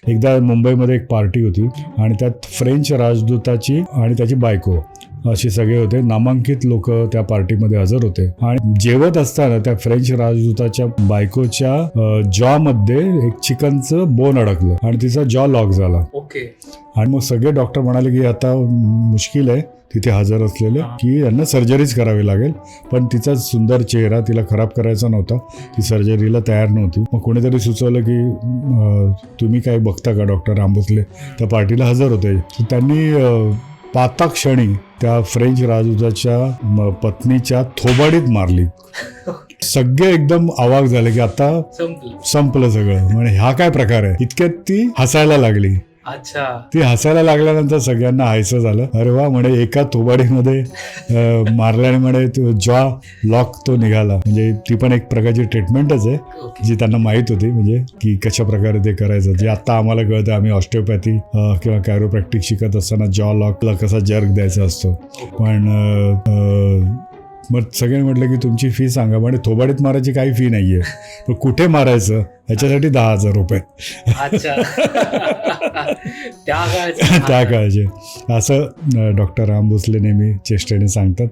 एकदा मुंबईमध्ये एक पार्टी होती आणि त्यात फ्रेंच राजदूताची आणि त्याची बायको असे सगळे होते. नामांकित लोक त्या पार्टीमध्ये हजर होते आणि जेवत असताना त्या फ्रेंच राजदूताच्या बायकोच्या जॉ मध्ये एक चिकनचं बोन अडकलं आणि तिचा जॉ लॉक झाला. ओके. आणि मग सगळे डॉक्टर म्हणाले की आता मुश्किल आहे तिथे हजर असलेले की यांना सर्जरीच करावी लागेल. पण तिचा सुंदर चेहरा तिला खराब करायचा नव्हता, ती सर्जरीला तयार नव्हती. मग कोणीतरी सुचवलं की तुम्ही काय बघता का? डॉक्टर राम भोसले त्या पार्टीला हजर होते. त्यांनी पाताक्षणी त्या फ्रेंच राजदूताच्या पत्नीच्या थोबाडीत मारली. सगळे एकदम अवाक झाले की आता संपलं सगळं. म्हणजे हा काय प्रकार आहे? इतक्यात ती हसायला लागली. अच्छा. ती हसायला लागल्यानंतर सगळ्यांना हायचं झालं. अरे वा, म्हणे एका थोबाडीमध्ये मारल्याने म्हणे जॉ लॉक तो निघाला. म्हणजे ती पण एक प्रकारची ट्रीटमेंटच आहे जी त्यांना माहीत होती, म्हणजे की कशा प्रकारे ते करायचं. जे आता आम्हाला कळतं, आम्ही ऑस्टिओपॅथी किंवा कॅरोप्रॅक्टिक शिकत असताना जॉ लॉकला कसा जर्क द्यायचा असतो. पण मग सगळ्यांनी म्हटलं की तुमची फी सांगा. म्हणजे थोबाडीत मारायची काही फी नाहीये, पण कुठे मारायचं ह्याच्यासाठी 10,000 रुपये. त्या काळचे असं डॉक्टर राम भोसले नेहमी चेष्टेने सांगतात.